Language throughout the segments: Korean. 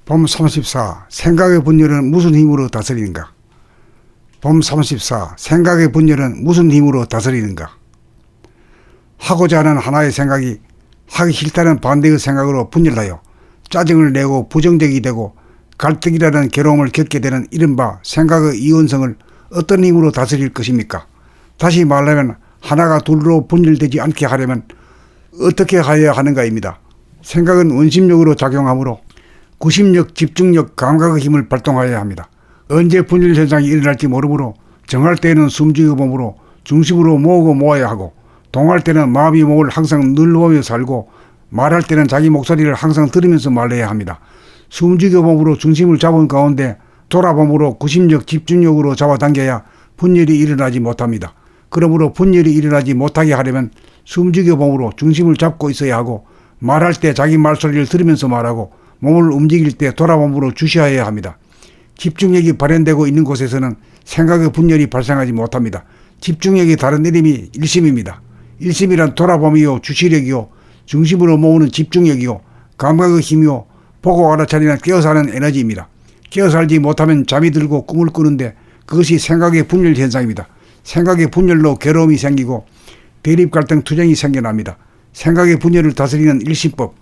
봄 34. 생각의 분열은 무슨 힘으로 다스리는가? 봄 34. 생각의 분열은 무슨 힘으로 다스리는가? 하고자 하는 하나의 생각이 하기 싫다는 반대의 생각으로 분열하여 짜증을 내고 부정적이 되고 갈등이라는 괴로움을 겪게 되는 이른바 생각의 이원성을 어떤 힘으로 다스릴 것입니까? 다시 말하면 하나가 둘로 분열되지 않게 하려면 어떻게 하여야 하는가입니다. 생각은 원심력으로 작용하므로 구심력, 집중력, 감각의 힘을 발동하여야 합니다. 언제 분열 현상이 일어날지 모르므로 정할 때는 숨죽여 몸으로 중심으로 모으고 모아야 하고, 동할 때는 마음이 몸을 항상 눌러보며 살고, 말할 때는 자기 목소리를 항상 들으면서 말해야 합니다. 숨죽여 몸으로 중심을 잡은 가운데 돌아봄으로 구심력, 집중력으로 잡아당겨야 분열이 일어나지 못합니다. 그러므로 분열이 일어나지 못하게 하려면 숨죽여 몸으로 중심을 잡고 있어야 하고, 말할 때 자기 말소리를 들으면서 말하고, 몸을 움직일 때 돌아봄으로 주시하여야 합니다. 집중력이 발현되고 있는 곳에서는 생각의 분열이 발생하지 못합니다. 집중력이 다른 이름이 일심입니다. 일심이란 돌아봄이요, 주시력이요, 중심으로 모으는 집중력이요, 감각의 힘이요, 보고 알아차리는 깨어사는 에너지입니다. 깨어살지 못하면 잠이 들고 꿈을 꾸는데 그것이 생각의 분열 현상입니다. 생각의 분열로 괴로움이 생기고 대립 갈등 투쟁이 생겨납니다. 생각의 분열을 다스리는 일심법,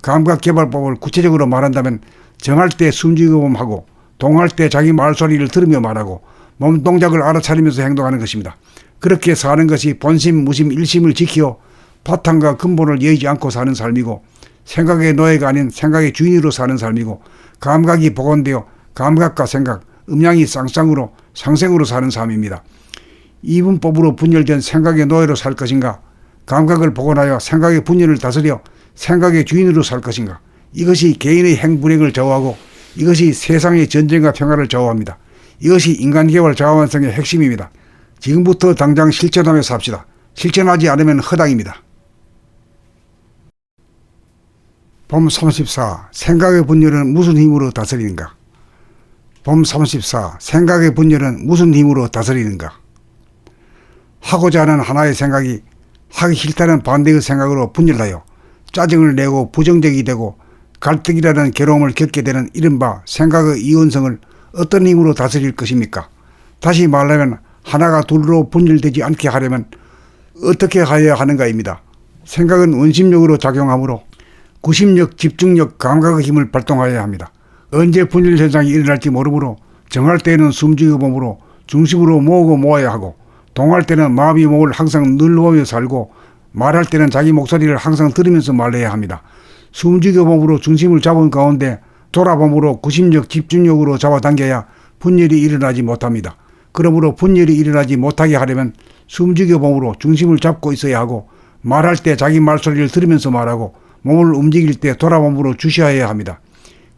감각개발법을 구체적으로 말한다면 정할 때 숨죽여봄하고, 동할 때 자기 말소리를 들으며 말하고, 몸 동작을 알아차리면서 행동하는 것입니다. 그렇게 사는 것이 본심, 무심, 일심을 지키어 바탕과 근본을 여의지 않고 사는 삶이고, 생각의 노예가 아닌 생각의 주인으로 사는 삶이고, 감각이 복원되어 감각과 생각, 음양이 쌍쌍으로 상생으로 사는 삶입니다. 이분법으로 분열된 생각의 노예로 살 것인가, 감각을 복원하여 생각의 분열을 다스려 생각의 주인으로 살 것인가. 이것이 개인의 행불행을 좌우하고 이것이 세상의 전쟁과 평화를 좌우합니다. 이것이 인간개발 자아완성의 핵심입니다. 지금부터 당장 실천하며 삽시다. 실천하지 않으면 허당입니다. 봄 34. 생각의 분열은 무슨 힘으로 다스리는가? 봄 34. 생각의 분열은 무슨 힘으로 다스리는가? 하고자 하는 하나의 생각이 하기 싫다는 반대의 생각으로 분열하여 짜증을 내고 부정적이 되고 갈등이라는 괴로움을 겪게 되는 이른바 생각의 이원성을 어떤 힘으로 다스릴 것입니까? 다시 말하면 하나가 둘로 분열되지 않게 하려면 어떻게 하여야 하는가입니다. 생각은 원심력으로 작용하므로 구심력, 집중력, 감각의 힘을 발동하여야 합니다. 언제 분열 현상이 일어날지 모르므로 정할 때는 숨죽여 몸으로 중심으로 모으고 모아야 하고, 동할 때는 마음이 몸을 항상 눌러보며 살고, 말할 때는 자기 목소리를 항상 들으면서 말해야 합니다. 숨죽여 몸으로 중심을 잡은 가운데 돌아봄으로 구심력, 집중력으로 잡아당겨야 분열이 일어나지 못합니다. 그러므로 분열이 일어나지 못하게 하려면 숨죽여 몸으로 중심을 잡고 있어야 하고, 말할 때 자기 말소리를 들으면서 말하고, 몸을 움직일 때 돌아봄으로 주시하여야 합니다.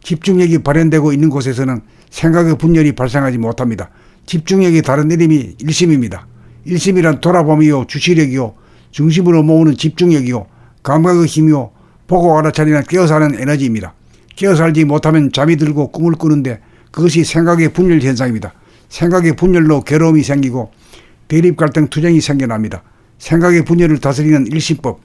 집중력이 발현되고 있는 곳에서는 생각의 분열이 발생하지 못합니다. 집중력이 다른 이름이 일심입니다. 일심이란 돌아봄이요, 주시력이요, 중심으로 모으는 집중력이요, 감각의 힘이요, 보고 알아차리는 깨어사는 에너지입니다. 깨어살지 못하면 잠이 들고 꿈을 꾸는데 그것이 생각의 분열 현상입니다. 생각의 분열로 괴로움이 생기고 대립 갈등 투쟁이 생겨납니다. 생각의 분열을 다스리는 일심법,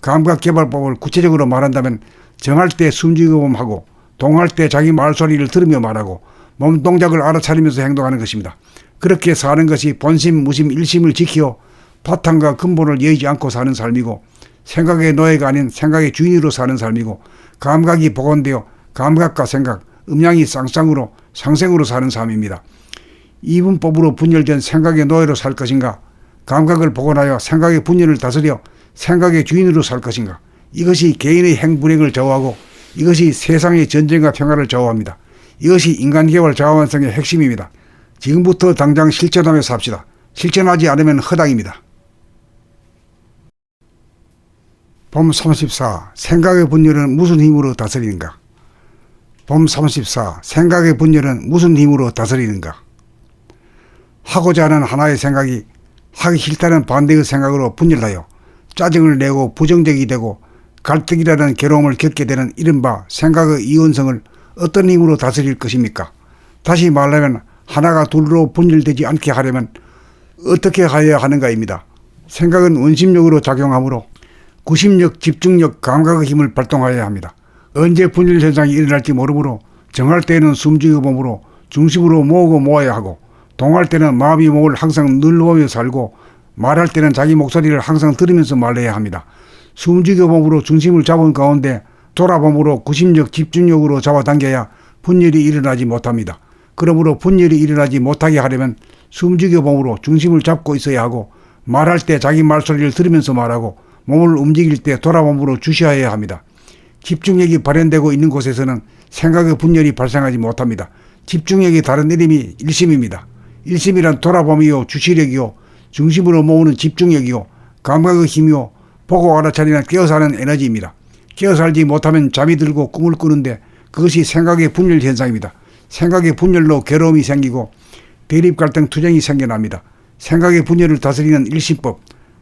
감각개발법을 구체적으로 말한다면 정할 때 숨죽여봄하고, 동할 때 자기 말소리를 들으며 말하고, 몸 동작을 알아차리면서 행동하는 것입니다. 그렇게 사는 것이 본심, 무심, 일심을 지키어 바탕과 근본을 여의지 않고 사는 삶이고, 생각의 노예가 아닌 생각의 주인으로 사는 삶이고, 감각이 복원되어 감각과 생각, 음양이 쌍쌍으로 상생으로 사는 삶입니다. 이분법으로 분열된 생각의 노예로 살 것인가, 감각을 복원하여 생각의 분열을 다스려 생각의 주인으로 살 것인가. 이것이 개인의 행불행을 좌우하고 이것이 세상의 전쟁과 평화를 좌우합니다. 이것이 인간개발 자아완성의 핵심입니다. 지금부터 당장 실천하며 삽시다. 실천하지 않으면 허당입니다. 봄 34. 생각의 분열은 무슨 힘으로 다스리는가? 봄 34. 생각의 분열은 무슨 힘으로 다스리는가? 하고자 하는 하나의 생각이 하기 싫다는 반대의 생각으로 분열하여 짜증을 내고 부정적이 되고 갈등이라는 괴로움을 겪게 되는 이른바 생각의 이원성을 어떤 힘으로 다스릴 것입니까? 다시 말하면 하나가 둘로 분열되지 않게 하려면 어떻게 하여야 하는가입니다. 생각은 원심력으로 작용하므로 구심력, 집중력, 감각의 힘을 발동하여야 합니다. 언제 분열 현상이 일어날지 모르므로 정할 때는 숨죽여 몸으로 중심으로 모으고 모아야 하고, 동할 때는 마음이 몸을 항상 늘보며 살고, 말할 때는 자기 목소리를 항상 들으면서 말해야 합니다. 숨죽여 몸으로 중심을 잡은 가운데 돌아봄으로 구심력 집중력으로 잡아당겨야 분열이 일어나지 못합니다. 그러므로 분열이 일어나지 못하게 하려면 숨죽여 몸으로 중심을 잡고 있어야 하고, 말할 때 자기 말소리를 들으면서 말하고, 몸을 움직일 때 돌아봄으로 주시해야 합니다. 집중력이 발현되고 있는 곳에서는 생각의 분열이 발생하지 못합니다. 집중력이 다른 이름이 일심입니다. 일심이란 돌아봄이요, 주시력이요, 중심으로 모으는 집중력이요, 감각의 힘이요, 보고 알아차리는 깨어사는 에너지입니다. 깨어살지 못하면 잠이 들고 꿈을 꾸는데 그것이 생각의 분열 현상입니다. 생각의 분열로 괴로움이 생기고 대립 갈등 투쟁이 생겨납니다. 생각의 분열을 다스리는 일심법,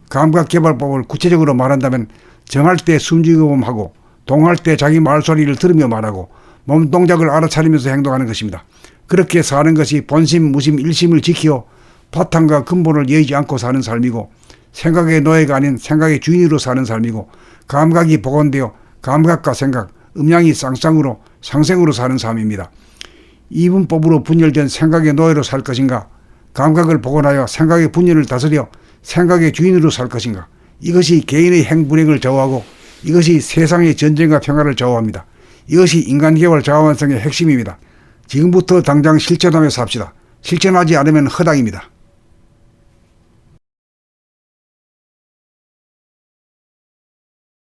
감각개발법을 구체적으로 말한다면 정할 때 숨죽여봄하고, 동할 때 자기 말소리를 들으며 말하고, 몸 동작을 알아차리면서 행동하는 것입니다. 그렇게 사는 것이 본심, 무심, 일심을 지키어 바탕과 근본을 여의지 않고 사는 삶이고, 생각의 노예가 아닌 생각의 주인으로 사는 삶이고, 감각이 복원되어 감각과 생각, 음양이 쌍쌍으로 상생으로 사는 삶입니다. 이분법으로 분열된 생각의 노예로 살 것인가, 감각을 복원하여 생각의 분열을 다스려 생각의 주인으로 살 것인가. 이것이 개인의 행불행을 좌우하고, 이것이 세상의 전쟁과 평화를 좌우합니다. 이것이 인간개발 자원성의 핵심입니다. 지금부터 당장 실천하며 삽시다. 실천하지 않으면 허당입니다.